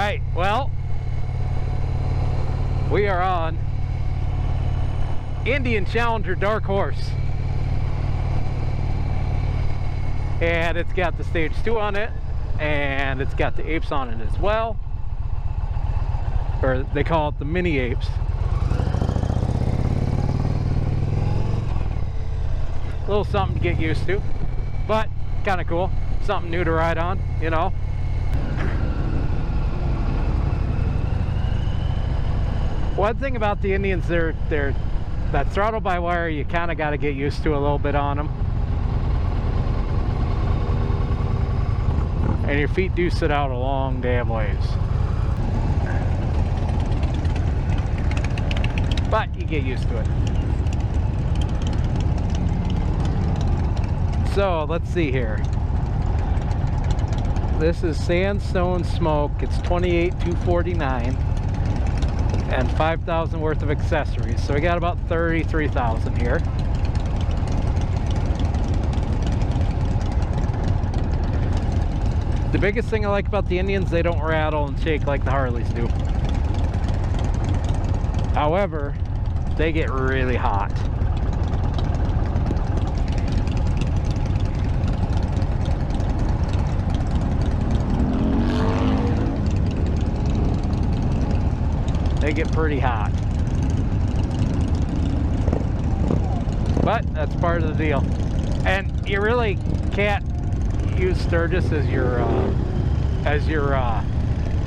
Alright, well, we are on Indian Challenger Dark Horse. And it's got the Stage 2 on it, and it's got the apes on it as well. Or they call it the mini apes. A little something to get used to, but kind of cool. Something new to ride on, you know. One thing about the Indians, they're that throttle by wire, you kind of got to get used to a little bit on them. And your feet do sit out a long damn ways. But you get used to it. So let's see here. This is Sandstone Smoke. It's 28,249 and 5,000 worth of accessories. So we got about 33,000 here. The biggest thing I like about the Indians, they don't rattle and shake like the Harleys do. However, they get really hot. They get pretty hot. But that's part of the deal. And you really can't use Sturgis as your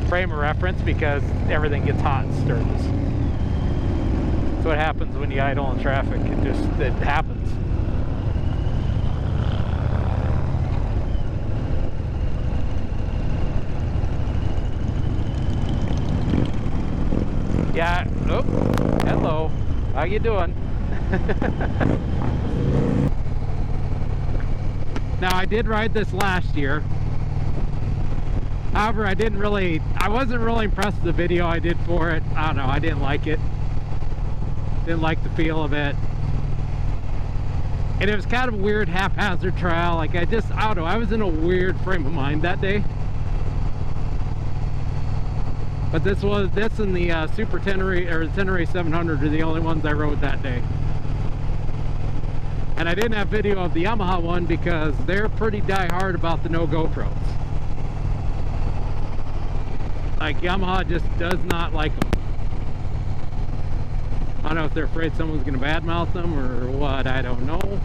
frame of reference because everything gets hot in Sturgis. That's what happens when you idle in traffic. It happens. Yeah, oh, hello. How you doing? Now, I did ride this last year. However, I wasn't really impressed with the video I did for it. I don't know, I didn't like it. Didn't like the feel of it. And it was kind of a weird haphazard trial. Like I don't know, I was in a weird frame of mind that day. But this and the Super Tenere, or the Tenere 700 are the only ones I rode that day. And I didn't have video of the Yamaha one because they're pretty die-hard about the no GoPros. Like Yamaha just does not like them. I don't know if they're afraid someone's going to badmouth them or what, I don't know.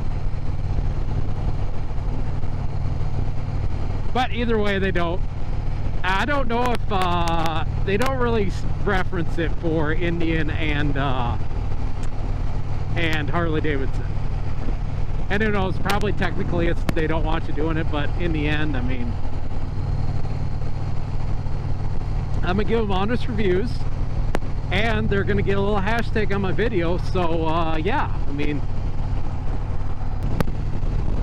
But either way, they don't. I don't know if they don't really reference it for Indian and Harley Davidson. And who knows, probably technically they don't want you doing it, but in the end, I mean, I'm gonna give them honest reviews, and they're gonna get a little hashtag on my video. So yeah, I mean,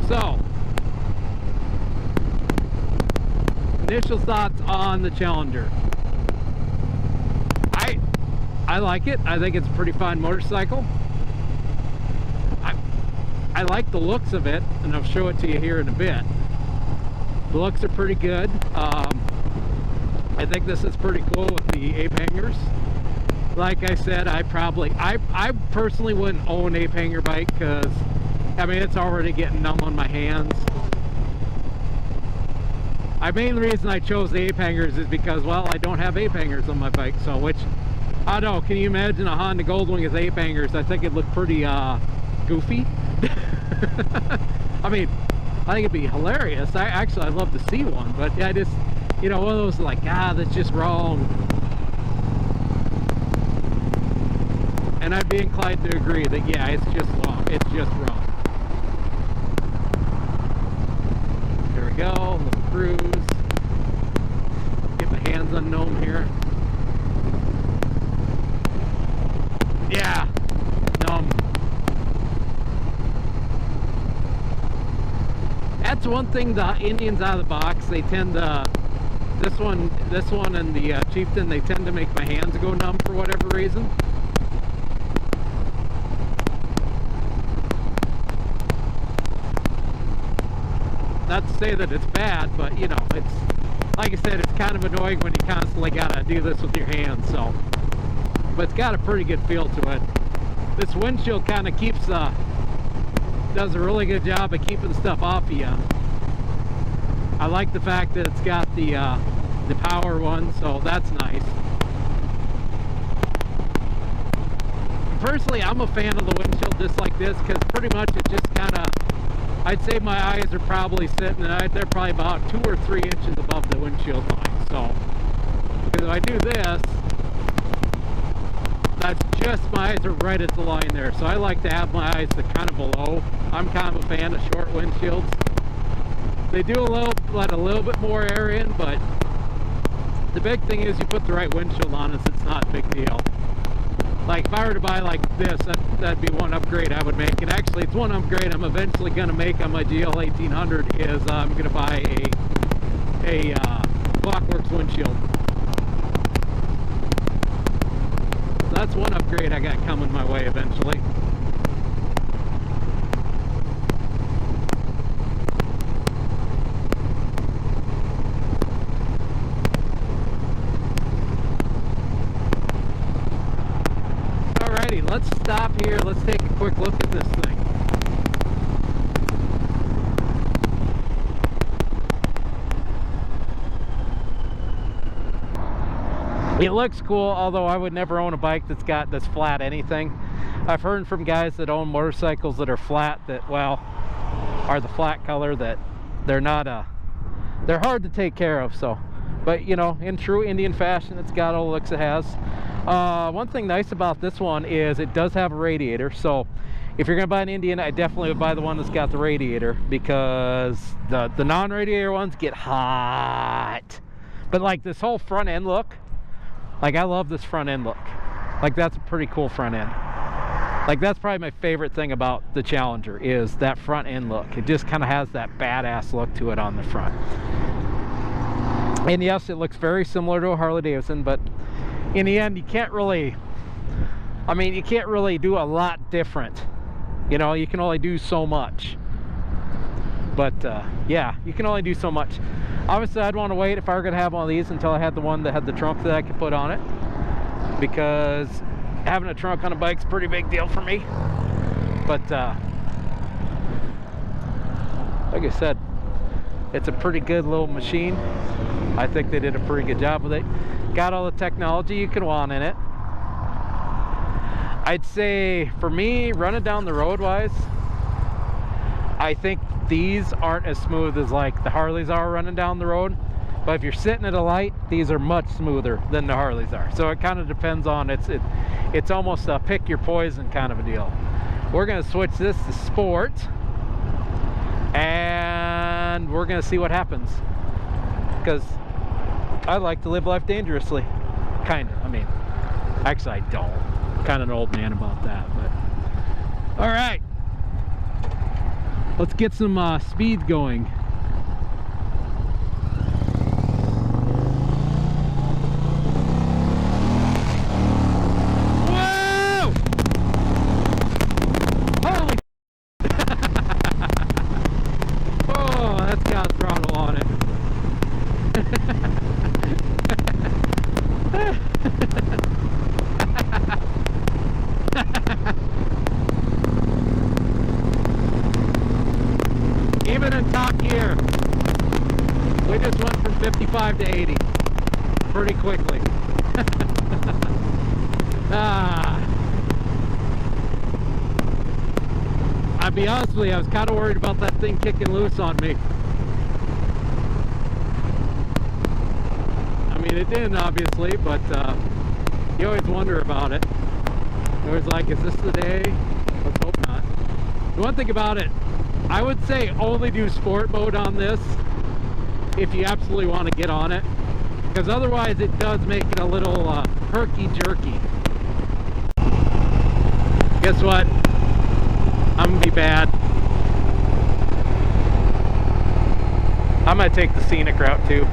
so initial thoughts on the Challenger. I like it. I think it's a pretty fine motorcycle. I like the looks of it, and I'll show it to you here in a bit. The looks are pretty good. I think this is pretty cool with the ape hangers. Like I said, I personally wouldn't own an ape hanger bike because, I mean, it's already getting numb on my hands. The main reason I chose the ape hangers is because, well, I don't have ape hangers on my bike, so which, I don't know, can you imagine a Honda Goldwing with ape hangers? I think it'd look pretty goofy. I mean, I think it'd be hilarious. I'd love to see one, but I just, you know, one of those like, that's just wrong. And I'd be inclined to agree that, yeah, it's just wrong. It's just wrong. There we go, little cruise. Get my hands on gnome here. Yeah, gnome. That's one thing, the Indians out of the box, they tend to, this one and the Chieftain, they tend to make my hands go numb for whatever reason. Not to say that it's bad, but you know, like I said, it's kind of annoying when you constantly gotta do this with your hands, so. But it's got a pretty good feel to it. This windshield kind of keeps, does a really good job of keeping stuff off of you. I like the fact that it's got the power one, so that's nice. Personally, I'm a fan of the windshield just like this, because pretty much it just kind of, I'd say my eyes are probably sitting, they're probably about 2 or 3 inches above the windshield line. So, because if I do this, that's just, my eyes are right at the line there. So I like to have my eyes kind of below. I'm kind of a fan of short windshields. They do let a little bit more air in, but the big thing is you put the right windshield on it, it's not a big deal. Like if I were to buy like this, that'd be one upgrade I would make. And actually it's one upgrade I'm eventually going to make on my GL 1800 is I'm going to buy a Clockworks windshield. So that's one upgrade I got coming my way eventually. Let's stop here. Let's take a quick look at this thing. It looks cool, although I would never own a bike that's flat anything. I've heard from guys that own motorcycles that are flat that, well, are the flat color, that they're not they're hard to take care of. So, but you know, in true Indian fashion, it's got all the looks it has. One thing nice about this one is it does have a radiator, so if you're gonna buy an Indian, I definitely would buy the one that's got the radiator, because the non-radiator ones get hot. But like this whole front end look, like I love this front end look. Like that's a pretty cool front end. Like that's probably my favorite thing about the Challenger, is that front end look. It just kind of has that badass look to it on the front. And yes, it looks very similar to a Harley Davidson, but in the end, you can't really, I mean, you can't really do a lot different. You know, you can only do so much. But yeah, you can only do so much. Obviously, I'd want to wait if I were going to have one of these until I had the one that had the trunk that I could put on it, because having a trunk on a bike's a pretty big deal for me. But like I said, it's a pretty good little machine. I think they did a pretty good job with it. Got all the technology you can want in it. I'd say for me, running down the road wise, I think these aren't as smooth as like the Harleys are running down the road. But if you're sitting at a light, these are much smoother than the Harleys are. So it kind of depends on, it's almost a pick your poison kind of a deal. We're going to switch this to sport, and we're going to see what happens, because I like to live life dangerously. Kind of. I mean, actually I don't. I'm kind of an old man about that, but all right. Let's get some speed going. Whoa! Holy oh, that's got a throttle on it. Even in top gear, we just went from 55 to 80 pretty quickly. I'll be honest with you, I was kind of worried about that thing kicking loose on me. I mean, it didn't, obviously, but you always wonder about it. You're always like, is this the day? Let's hope not. The one thing about it, I would say only do sport mode on this if you absolutely want to get on it, because otherwise it does make it a little herky-jerky. Guess what? I'm gonna be bad. I might take the Scenic route too.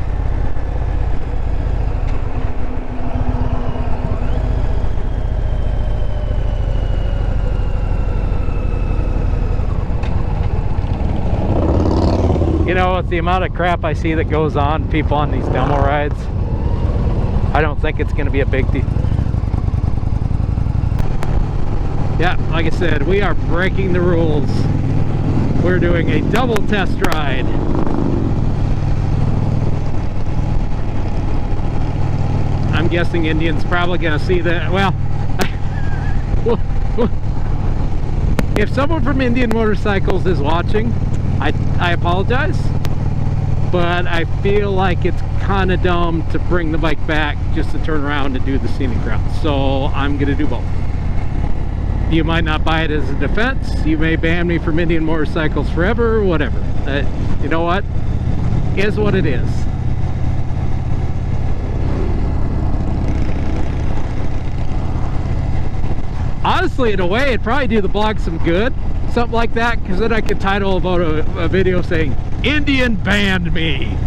You know, with the amount of crap I see that goes on, people on these demo rides, I don't think it's going to be a big deal. Yeah, like I said, we are breaking the rules. We're doing a double test ride. I'm guessing Indian's probably going to see that. Well, if someone from Indian Motorcycles is watching, I apologize, but I feel like it's kind of dumb to bring the bike back just to turn around and do the scenic route. So I'm going to do both. You might not buy it as a defense. You may ban me from Indian Motorcycles forever, whatever. You know what? Is what it is. Honestly, in a way, it'd probably do the blog some good. Something like that, because then I could title about a video saying, Indian banned me.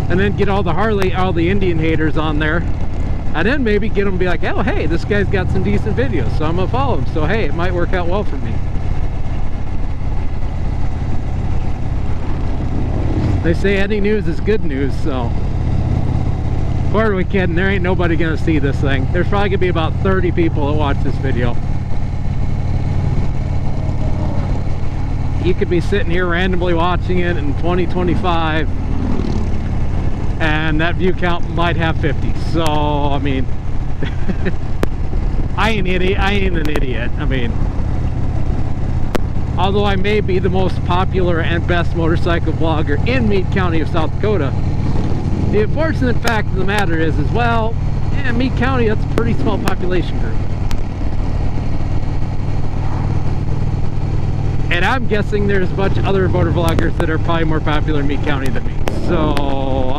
And then get all the Indian haters on there. And then maybe get them to be like, oh, hey, this guy's got some decent videos, so I'm going to follow him. So, hey, it might work out well for me. They say any news is good news, so. Where are we kidding? There ain't nobody going to see this thing. There's probably going to be about 30 people that watch this video. You could be sitting here randomly watching it in 2025. And that view count might have 50. So, I mean, I ain't an idiot. I mean, although I may be the most popular and best motorcycle blogger in Meade County of South Dakota, the unfortunate fact of the matter is well, yeah, Meade County, that's a pretty small population group. And I'm guessing there's a bunch of other motor vloggers that are probably more popular in Meade County than me. So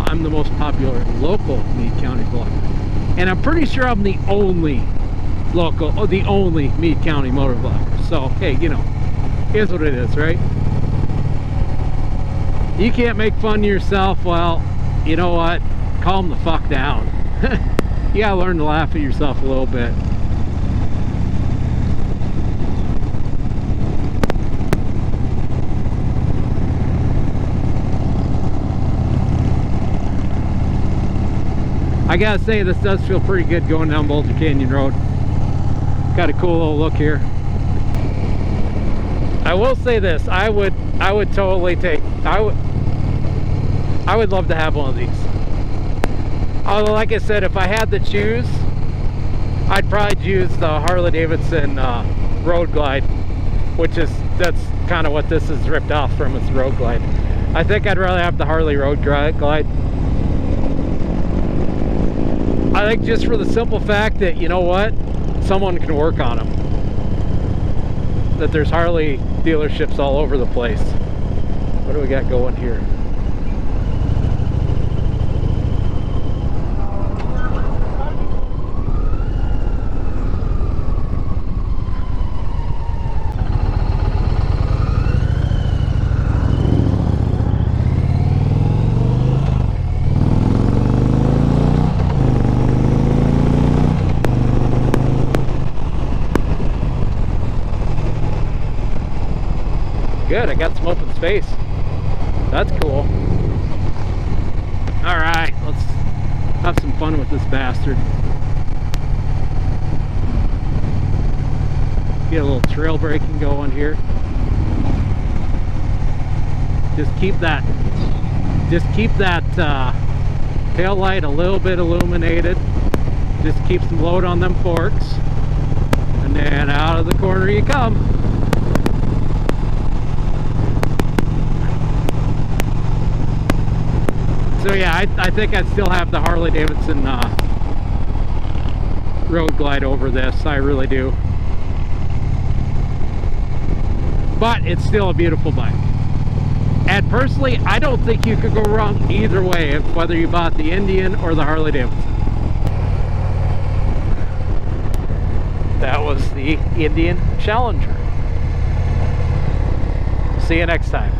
I'm the most popular local Meade County vlogger. And I'm pretty sure I'm the only Meade County motor vlogger. So, hey, you know, here's what it is, right? You can't make fun of yourself. Well, you know what? Calm the fuck down. You gotta learn to laugh at yourself a little bit. I gotta say, this does feel pretty good going down Boulder Canyon Road. Got a cool little look here. I will say this, I would totally take, I would love to have one of these. Although, like I said, if I had to choose, I'd probably choose the Harley Davidson Road Glide, that's kind of what this is ripped off from, its Road Glide. I think I'd rather have the Harley Road Glide. I think just for the simple fact that, you know what, someone can work on them. That there's Harley dealerships all over the place. What do we got going here? Good, I got some open space. That's cool. Alright, let's have some fun with this bastard. Get a little trail braking going here. Just keep that tail light a little bit illuminated. Just keep some load on them forks. And then out of the corner you come. So yeah, I think I'd still have the Harley Davidson Road Glide over this. I really do. But it's still a beautiful bike. And personally, I don't think you could go wrong either way, whether you bought the Indian or the Harley Davidson. That was the Indian Challenger. See you next time.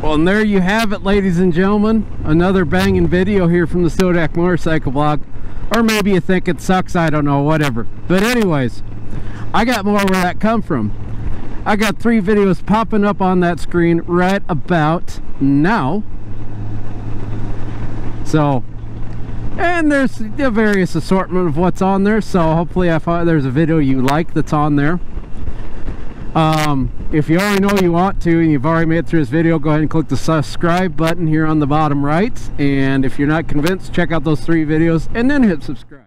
Well, and there you have it, ladies and gentlemen. Another banging video here from the Sodak Motorcycle Blog. Or maybe you think it sucks, I don't know, whatever. But anyways, I got more where that come from. I got 3 videos popping up on that screen right about now. So, and there's a various assortment of what's on there, so hopefully there's a video you like that's on there. If you already know you want to and you've already made it through this video, go ahead and click the subscribe button here on the bottom right, and if you're not convinced, check out those 3 videos and then hit subscribe.